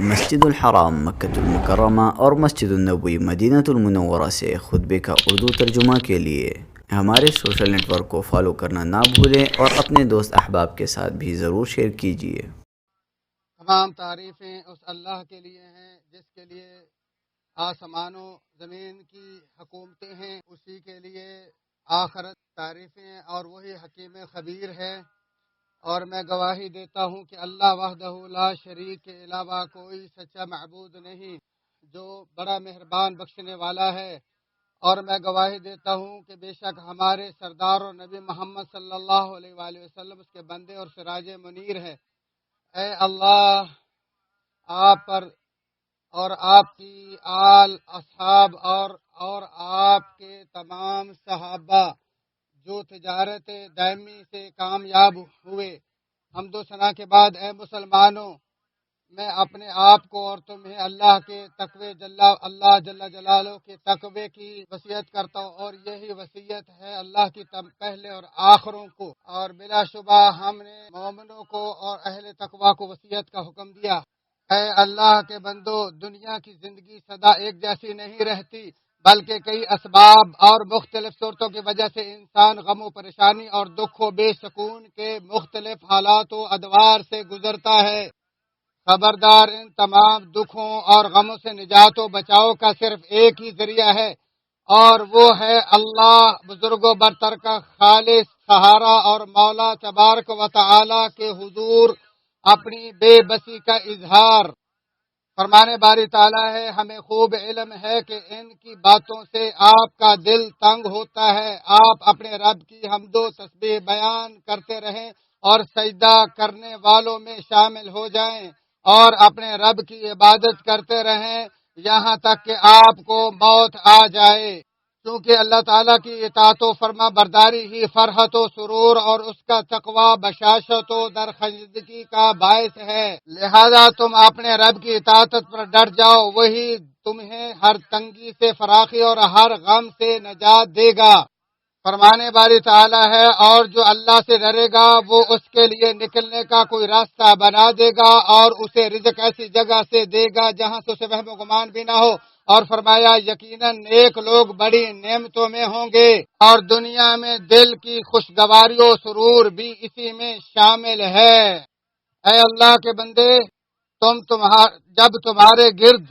مسجد الحرام مکۃ المکرمہ اور مسجد النبوی مدینہ المنورہ سے خطبے کا اردو ترجمہ کے لیے ہمارے سوشل نیٹ ورک کو فالو کرنا نہ بھولیں اور اپنے دوست احباب کے ساتھ بھی ضرور شیئر کیجیے۔ تمام تعریفیں اس اللہ کے لیے ہیں جس کے لیے آسمان و زمین کی حکومتیں ہیں، اسی کے لیے آخرت تعریفیں، اور وہی حکیم خبیر ہے۔ اور میں گواہی دیتا ہوں کہ اللہ وحدہ لا شریک کے علاوہ کوئی سچا معبود نہیں، جو بڑا مہربان بخشنے والا ہے۔ اور میں گواہی دیتا ہوں کہ بے شک ہمارے سردار و نبی محمد صلی اللہ علیہ وآلہ وسلم اس کے بندے اور سراج منیر ہے۔ اے اللہ، آپ پر اور آپ کی آل اصحاب اور آپ کے تمام صحابہ جو تجارت دائمی سے کامیاب ہوئے۔ حمد و ثنا کے بعد اے مسلمانوں، میں اپنے آپ کو اور تمہیں اللہ کے تقوی اللہ جل جلالہ کے تقوی کی وصیت کرتا ہوں، اور یہی وصیت ہے اللہ کی پہلے اور آخروں کو، اور بلا شبہ ہم نے مومنوں کو اور اہل تقوی کو وصیت کا حکم دیا۔ اے اللہ کے بندو، دنیا کی زندگی سدا ایک جیسی نہیں رہتی، بلکہ کئی اسباب اور مختلف صورتوں کی وجہ سے انسان غم و پریشانی اور دکھ و بے سکون کے مختلف حالات و ادوار سے گزرتا ہے۔ خبردار، ان تمام دکھوں اور غموں سے نجات و بچاؤ کا صرف ایک ہی ذریعہ ہے، اور وہ ہے اللہ بزرگ و برتر کا خالص سہارا اور مولا تبارک و تعالی کے حضور اپنی بے بسی کا اظہار۔ فرمانے باری تعالیٰ ہے، ہمیں خوب علم ہے کہ ان کی باتوں سے آپ کا دل تنگ ہوتا ہے۔ آپ اپنے رب کی حمد و تسبیح بیان کرتے رہیں اور سجدہ کرنے والوں میں شامل ہو جائیں، اور اپنے رب کی عبادت کرتے رہیں یہاں تک کہ آپ کو موت آ جائے، کیونکہ اللہ تعالیٰ کی اطاعت و فرما برداری ہی فرحت و سرور اور اس کا تقوی بشاشت و درخشندگی کا باعث ہے۔ لہذا تم اپنے رب کی اطاعت پر ڈٹ جاؤ، وہی تمہیں ہر تنگی سے فراخی اور ہر غم سے نجات دے گا۔ فرمانے باری تعالیٰ ہے، اور جو اللہ سے ڈرے گا وہ اس کے لیے نکلنے کا کوئی راستہ بنا دے گا، اور اسے رزق ایسی جگہ سے دے گا جہاں سے اسے وہم و گمان بھی نہ ہو۔ اور فرمایا، یقیناً نیک لوگ بڑی نعمتوں میں ہوں گے، اور دنیا میں دل کی خوشگواری و سرور بھی اسی میں شامل ہے۔ اے اللہ کے بندے، جب تمہارے گرد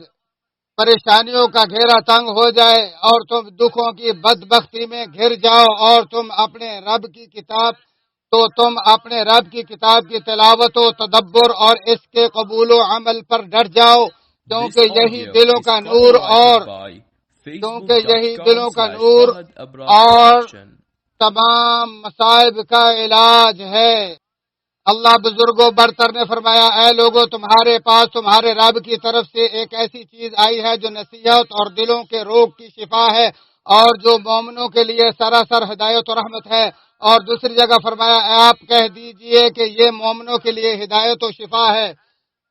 پریشانیوں کا گھیرا تنگ ہو جائے اور تم دکھوں کی بدبختی میں گھر جاؤ، اور تم اپنے رب کی کتاب کی تلاوت و تدبر اور اس کے قبول و عمل پر ڈٹ جاؤ، کیونکہ یہی دلوں کا نور اور تمام مصائب کا علاج ہے۔ اللہ بزرگ و برتر نے فرمایا، اے لوگو، تمہارے پاس تمہارے رب کی طرف سے ایک ایسی چیز آئی ہے جو نصیحت اور دلوں کے روگ کی شفا ہے، اور جو مومنوں کے لیے سراسر ہدایت و رحمت ہے۔ اور دوسری جگہ فرمایا، آپ کہہ دیجئے کہ یہ مومنوں کے لیے ہدایت و شفا ہے۔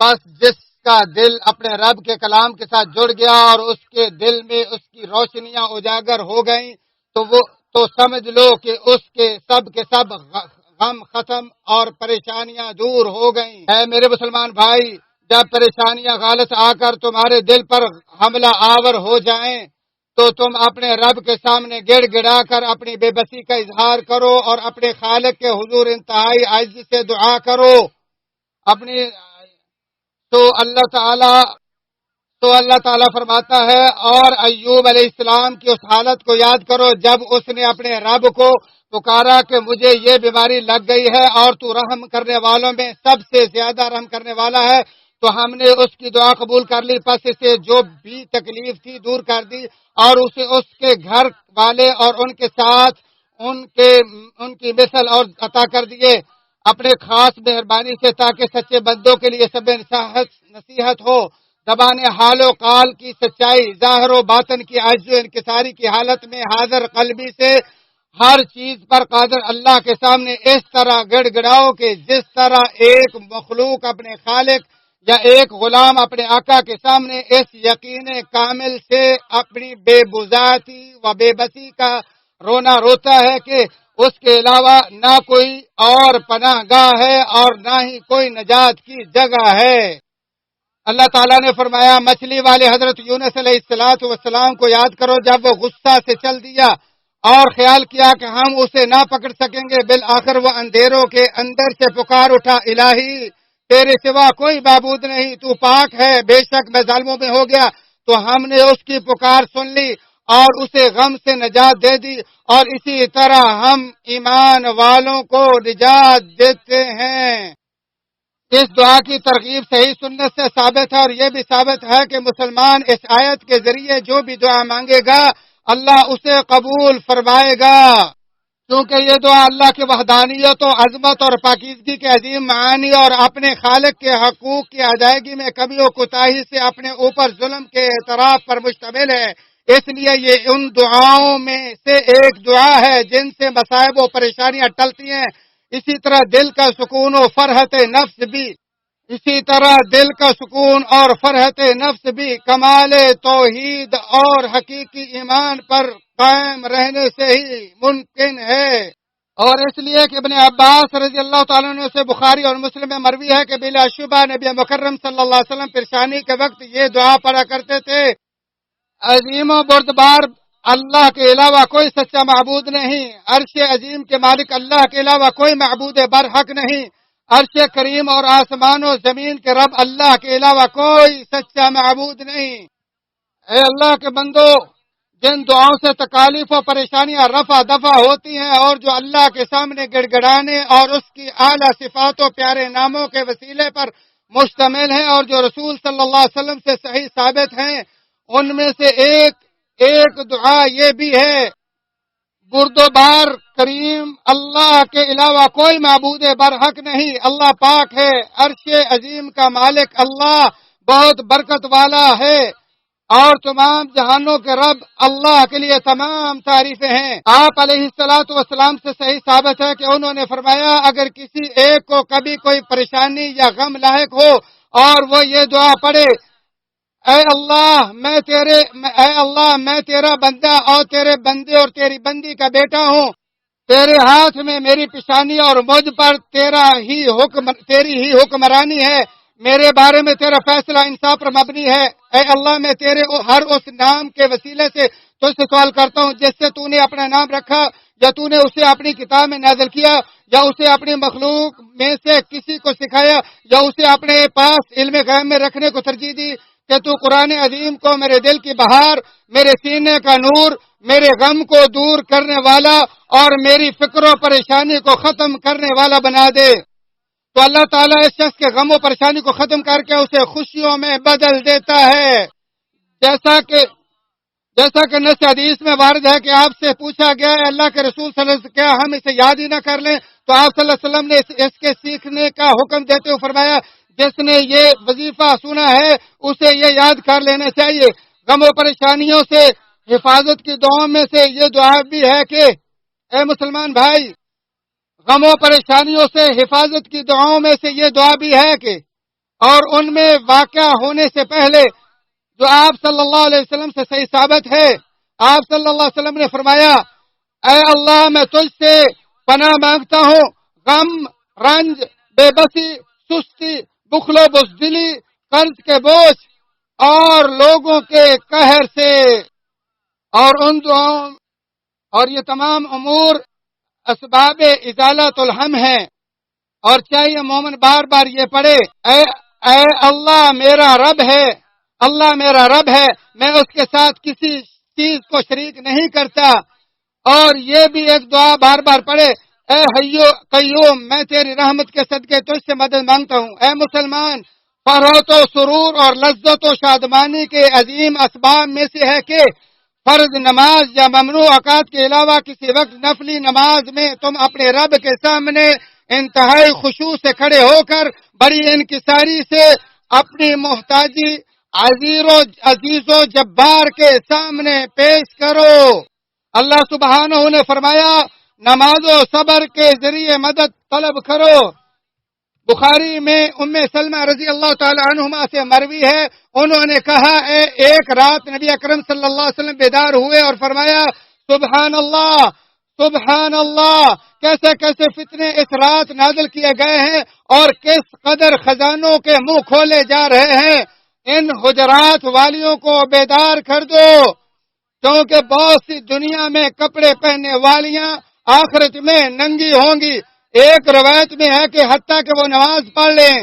بس جس کا دل اپنے رب کے کلام کے ساتھ جڑ گیا اور اس کے دل میں اس کی روشنیاں اجاگر ہو گئیں، تو سمجھ لو کہ اس کے سب غم ختم اور پریشانیاں دور ہو گئیں۔ اے میرے مسلمان بھائی، جب پریشانیاں غالط آ کر تمہارے دل پر حملہ آور ہو جائیں تو تم اپنے رب کے سامنے گڑ گڑا کر اپنی بے بسی کا اظہار کرو، اور اپنے خالق کے حضور انتہائی عاجزی سے دعا کرو۔ تو اللہ تعالیٰ فرماتا ہے، اور ایوب علیہ السلام کی اس حالت کو یاد کرو جب اس نے اپنے رب کو پکارا کہ مجھے یہ بیماری لگ گئی ہے اور تو رحم کرنے والوں میں سب سے زیادہ رحم کرنے والا ہے، تو ہم نے اس کی دعا قبول کر لی، پس اسے جو بھی تکلیف تھی دور کر دی، اور اسے اس کے گھر والے اور ان کے ساتھ ان کی مثل اور عطا کر دیے اپنے خاص مہربانی سے، تاکہ سچے بندوں کے لیے سب نصیحت ہو۔ زبان حال و قال کی سچائی، ظاہر و باطن کی عجز و انکساری کی حالت میں حاضر قلبی سے ہر چیز پر قادر اللہ کے سامنے اس طرح گڑ گڑاؤ کہ جس طرح ایک مخلوق اپنے خالق یا ایک غلام اپنے آقا کے سامنے اس یقین کامل سے اپنی بے بذاتی و بے بسی کا رونا روتا ہے کہ اس کے علاوہ نہ کوئی اور پناہ گاہ ہے اور نہ ہی کوئی نجات کی جگہ ہے۔ اللہ تعالیٰ نے فرمایا مچھلی والے حضرت یونس علیہ السلام کو یاد کرو جب وہ غصہ سے چل دیا اور خیال کیا کہ ہم اسے نہ پکڑ سکیں گے، بالآخر وہ اندھیروں کے اندر سے پکار اٹھا، الہی تیرے سوا کوئی معبود نہیں، تو پاک ہے، بے شک میں ظالموں میں ہو گیا۔ تو ہم نے اس کی پکار سن لی اور اسے غم سے نجات دے دی، اور اسی طرح ہم ایمان والوں کو نجات دیتے ہیں۔ اس دعا کی ترغیب صحیح سنت سے ثابت ہے، اور یہ بھی ثابت ہے کہ مسلمان اس آیت کے ذریعے جو بھی دعا مانگے گا اللہ اسے قبول فرمائے گا، کیونکہ یہ دعا اللہ کی وحدانیت و عظمت اور پاکیزگی کے عظیم معانی اور اپنے خالق کے حقوق کی ادائیگی میں کمی و کوتاہی سے اپنے اوپر ظلم کے اعتراف پر مشتمل ہے۔ اس لیے یہ ان دعاؤں میں سے ایک دعا ہے جن سے مصائب و پریشانیاں ٹلتی ہیں۔ اسی طرح دل کا سکون و فرحت نفس بھی کمال توحید اور حقیقی ایمان پر قائم رہنے سے ہی ممکن ہے۔ اور اس لیے کہ ابن عباس رضی اللہ تعالیٰ عنہ سے بخاری اور مسلم میں مروی ہے کہ بلا شبہ نبی مکرم صلی اللہ علیہ وسلم پریشانی کے وقت یہ دعا پڑھا کرتے تھے، عظیم و بردبار اللہ کے علاوہ کوئی سچا معبود نہیں، عرش عظیم کے مالک اللہ کے علاوہ کوئی معبود برحق نہیں، عرش کریم اور آسمان و زمین کے رب اللہ کے علاوہ کوئی سچا معبود نہیں۔ اے اللہ کے بندو، جن دعاؤں سے تکالیف و پریشانیاں رفع دفع ہوتی ہیں اور جو اللہ کے سامنے گڑ گڑانے اور اس کی اعلیٰ صفات و پیارے ناموں کے وسیلے پر مشتمل ہیں اور جو رسول صلی اللہ علیہ وسلم سے صحیح ثابت ہیں، ان میں سے ایک دعا یہ بھی ہے، بردبار کریم اللہ کے علاوہ کوئی معبود برحق نہیں، اللہ پاک ہے، عرش عظیم کا مالک اللہ بہت برکت والا ہے، اور تمام جہانوں کے رب اللہ کے لیے تمام تعریفیں ہیں۔ آپ علیہ السلام سے صحیح ثابت ہے کہ انہوں نے فرمایا اگر کسی ایک کو کبھی کوئی پریشانی یا غم لاحق ہو اور وہ یہ دعا پڑھے، اے اللہ میں تیرا بندہ اور تیرے بندے اور تیری بندی کا بیٹا ہوں، تیرے ہاتھ میں میری پیشانی اور مجھ پر تیری ہی حکمرانی ہے، میرے بارے میں تیرا فیصلہ انصاف پر مبنی ہے۔ اے اللہ میں تیرے ہر اس نام کے وسیلے سے تجھ سے سوال کرتا ہوں جس سے تو نے اپنا نام رکھا، یا تو نے اسے اپنی کتاب میں نازل کیا، یا اسے اپنی مخلوق میں سے کسی کو سکھایا، یا اسے اپنے پاس علم غیب میں رکھنے کو ترجیح دی، کہ تو قرآن عظیم کو میرے دل کی بہار، میرے سینے کا نور، میرے غم کو دور کرنے والا اور میری فکر و پریشانی کو ختم کرنے والا بنا دے۔ تو اللہ تعالیٰ اس شخص کے غم و پریشانی کو ختم کر کے اسے خوشیوں میں بدل دیتا ہے، جیسا کہ نص حدیث میں وارد ہے کہ آپ سے پوچھا گیا ہے اللہ کے رسول صلی اللہ علیہ وسلم کیا ہم اسے یاد ہی نہ کر لیں؟ تو آپ صلی اللہ علیہ وسلم نے اس کے سیکھنے کا حکم دیتے ہوئے فرمایا جس نے یہ وظیفہ سنا ہے اسے یہ یاد کر لینا چاہیے۔ غم و پریشانیوں سے حفاظت کی دعاؤں میں سے یہ دعا بھی ہے کہ اے مسلمان بھائی، غم و پریشانیوں سے حفاظت کی دعاؤں میں سے یہ دعا بھی ہے کہ، اور ان میں واقع ہونے سے پہلے جو آپ صلی اللہ علیہ وسلم سے صحیح ثابت ہے، آپ صلی اللہ علیہ وسلم نے فرمایا اے اللہ میں تجھ سے پناہ مانگتا ہوں غم، رنج، بے بسی، سستی، بخل و بزدلی، قرض کے بوجھ اور لوگوں کے قہر سے، اور ان دعاؤں اور یہ تمام امور اسباب ازالت الہم ہیں، اور چاہیے مومن بار بار یہ پڑھے اے اللہ میرا رب ہے، اللہ میرا رب ہے، میں اس کے ساتھ کسی چیز کو شریک نہیں کرتا۔ اور یہ بھی ایک دعا بار بار پڑھے اے حیو قیوم میں تیری رحمت کے صدقے تجھ سے مدد مانگتا ہوں۔ اے مسلمان، فرحت و سرور اور لذت و شادمانی کے عظیم اسباب میں سے ہے کہ فرض نماز یا ممنوع اوقات کے علاوہ کسی وقت نفلی نماز میں تم اپنے رب کے سامنے انتہائی خشوع سے کھڑے ہو کر بڑی انکساری سے اپنی محتاجی عزیز و جبار کے سامنے پیش کرو۔ اللہ سبحانہ نے فرمایا نماز و صبر کے ذریعے مدد طلب کرو۔ بخاری میں ام سلمہ رضی اللہ تعالی عنہما سے مروی ہے، انہوں نے کہا ایک رات نبی اکرم صلی اللہ علیہ وسلم بیدار ہوئے اور فرمایا سبحان اللہ سبحان اللہ، کیسے کیسے فتنے اس رات نازل کیے گئے ہیں اور کس قدر خزانوں کے منہ کھولے جا رہے ہیں۔ ان حجرات والیوں کو بیدار کر دو، کیونکہ بہت سی دنیا میں کپڑے پہننے والیاں آخرت میں ننگی ہوں گی۔ ایک روایت میں ہے کہ حتیٰ کہ وہ نماز پڑھ لیں۔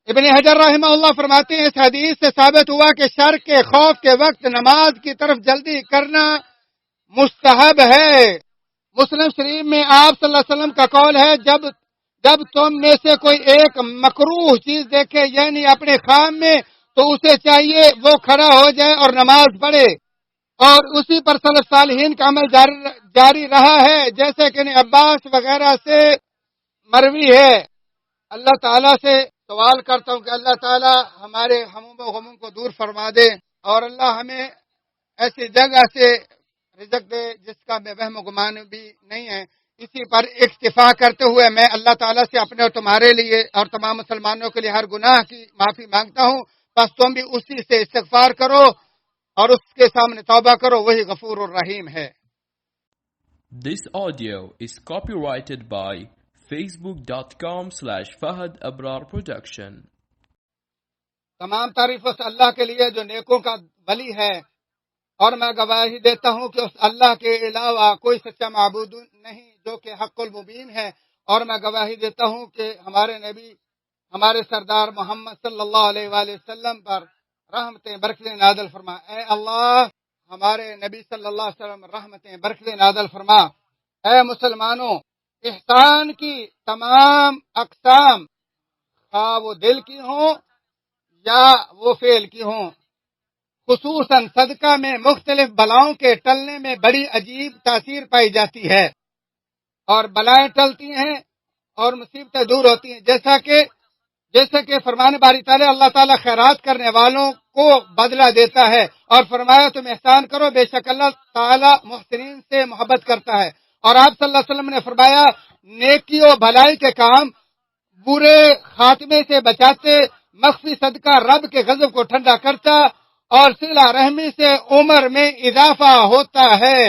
ابن حجر رحمہ اللہ فرماتے ہیں اس حدیث سے ثابت ہوا کہ شر کے خوف کے وقت نماز کی طرف جلدی کرنا مستحب ہے۔ مسلم شریف میں آپ صلی اللہ علیہ وسلم کا قول ہے، جب تم میں سے کوئی ایک مکروہ چیز دیکھے یعنی اپنے خام میں، تو اسے چاہیے وہ کھڑا ہو جائے اور نماز پڑھے، اور اسی پر سلف صالحین کا عمل جاری رہا ہے، جیسے کہ عباس وغیرہ سے مروی ہے۔ اللہ تعالیٰ سے سوال کرتا ہوں کہ اللہ تعالیٰ ہمارے ہموم و غموم کو دور فرما دے، اور اللہ ہمیں ایسی جگہ سے رزق دے جس کا میں وہم و گمان بھی نہیں ہے۔ اسی پر اکتفا کرتے ہوئے میں اللہ تعالیٰ سے اپنے اور تمہارے لیے اور تمام مسلمانوں کے لیے ہر گناہ کی معافی مانگتا ہوں، بس تم بھی اسی سے استغفار کرو اور اس کے سامنے توبہ کرو، وہی غفور الرحیم ہے۔ This audio is copyrighted by facebook.com/Fahad Abrar Production. تمام تعریف اس اللہ کے لیے جو نیکوں کا ولی ہے، اور میں گواہی دیتا ہوں کہ اس اللہ کے علاوہ کوئی سچا معبود نہیں جو کہ حق المبین ہے، اور میں گواہی دیتا ہوں کہ ہمارے نبی ہمارے سردار محمد صلی اللہ علیہ وآلہ وسلم پر رحمتیں برکتیں نازل فرما۔ اے اللہ ہمارے نبی صلی اللہ علیہ وسلم رحمتیں برکتیں نازل فرما۔ اے مسلمانوں، احسان کی تمام اقسام خواہ وہ دل کی ہوں یا وہ فعل کی ہوں، خصوصاً صدقہ میں مختلف بلاؤں کے ٹلنے میں بڑی عجیب تاثیر پائی جاتی ہے، اور بلائیں ٹلتی ہیں اور مصیبتیں دور ہوتی ہیں، جیسا کہ فرمان باری تعالیٰ اللہ تعالیٰ خیرات کرنے والوں کو بدلہ دیتا ہے، اور فرمایا تم احسان کرو، بے شک اللہ تعالیٰ محسنین سے محبت کرتا ہے۔ اور آپ صلی اللہ علیہ وسلم نے فرمایا نیکی و بھلائی کے کام برے خاتمے سے بچاتے، مخفی صدقہ رب کے غضب کو ٹھنڈا کرتا، اور صلہ رحمی سے عمر میں اضافہ ہوتا ہے۔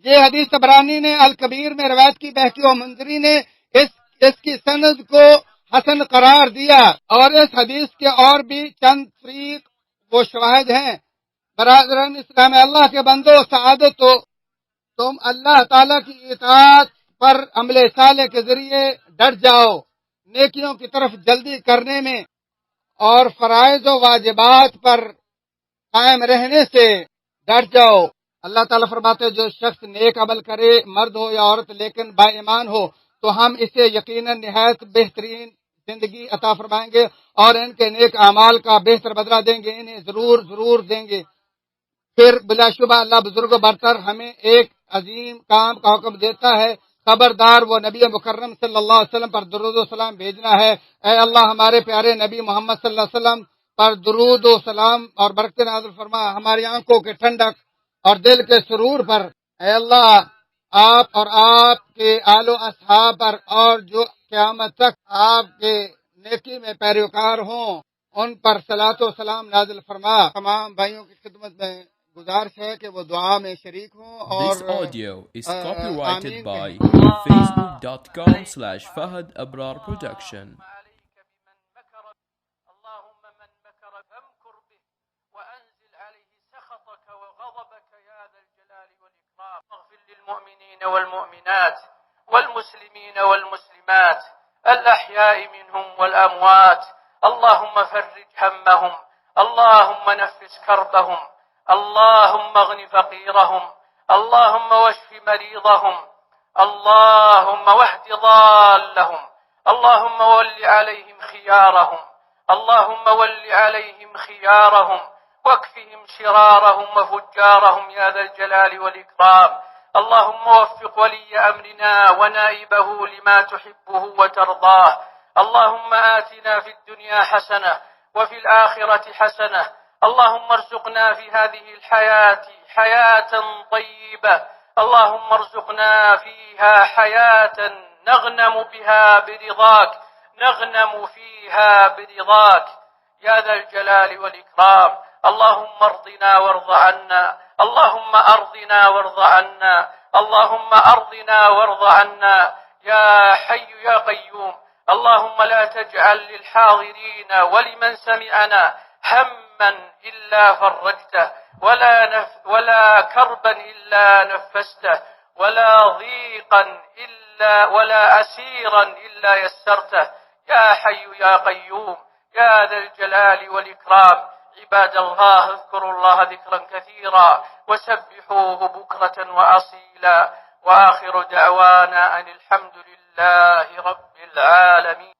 یہ حدیث طبرانی نے الکبیر میں روایت کی، بہقی و منذری نے اس کی سند کو حسن قرار دیا، اور اس حدیث کے اور بھی چند فریق وہ شواہد ہیں۔ برادران اسلام، اللہ کے بندو، سعادت تو تم اللہ تعالیٰ کی اطاعت پر عمل صالح کے ذریعے ڈٹ جاؤ، نیکیوں کی طرف جلدی کرنے میں اور فرائض و واجبات پر قائم رہنے سے ڈٹ جاؤ۔ اللہ تعالیٰ فرماتے جو شخص نیک عمل کرے، مرد ہو یا عورت، لیکن با ایمان ہو، تو ہم اسے یقیناً نہایت بہترین زندگی عطا فرمائیں گے اور ان کے نیک اعمال کا بہتر بدلہ دیں گے، انہیں ضرور دیں گے۔ پھر بلا شبہ اللہ بزرگ و برتر ہمیں ایک عظیم کام کا حکم دیتا ہے، خبردار وہ نبی مکرم صلی اللہ علیہ وسلم پر درود و سلام بھیجنا ہے۔ اے اللہ ہمارے پیارے نبی محمد صلی اللہ علیہ وسلم پر درود و سلام اور برکت نازل فرما، ہماری آنکھوں کے ٹھنڈک اور دل کے سرور پر۔ اے اللہ آپ اور آپ کے آل و اصحاب پر، اور جو قیامت تک آپ کے نیکی میں پیروکار ہوں، ان پر صلاۃ و سلام نازل فرما۔ تمام بھائیوں کی خدمت میں گزارش ہے کہ وہ دعا میں شریک ہوں اور This audio is copyrighted آمین by کہیں۔ facebook.com/Fahad Abrar Production. اللهم من مكر فامكر به وأنزل عليه سخطك وغضبك يا ذا الجلال والإكرام. اغفر للمؤمنين والمؤمنات والمسلمين والمسلمات الأحياء منهم والأموات. اللهم فرج همهم، اللهم نفس كربهم، اللهم اغن فقيرهم، اللهم واشف مريضهم، اللهم واهد ضالهم، اللهم ول عليهم خيارهم، اللهم ول عليهم خيارهم واكفهم شرارهم وفجارهم يا ذا الجلال والإكرام. اللهم وفق ولي أمرنا ونائبه لما تحبه وترضاه. اللهم آتنا في الدنيا حسنة وفي الآخرة حسنة. اللهم ارزقنا في هذه الحياة حياة طيبة، اللهم ارزقنا فيها حياة نغنم بها برضاك، نغنم فيها برضاك يا ذا الجلال والإكرام. اللهم ارضنا وارض عنا، اللهم ارضنا وارض عنا، اللهم ارضنا وارض عنا يا حي يا قيوم. اللهم لا تجعل للحاضرين ولمن سمعنا هما إلا فرجته، ولا كربا إلا نفسته، ولا ضيقا ولا أسيرا إلا يسرته. يا حي يا قيوم يا ذا الجلال والإكرام. عباد الله، اذكروا الله ذكرا كثيرا وسبحوه بكرة وأصيلا. وآخر دعوانا أن الحمد لله رب العالمين.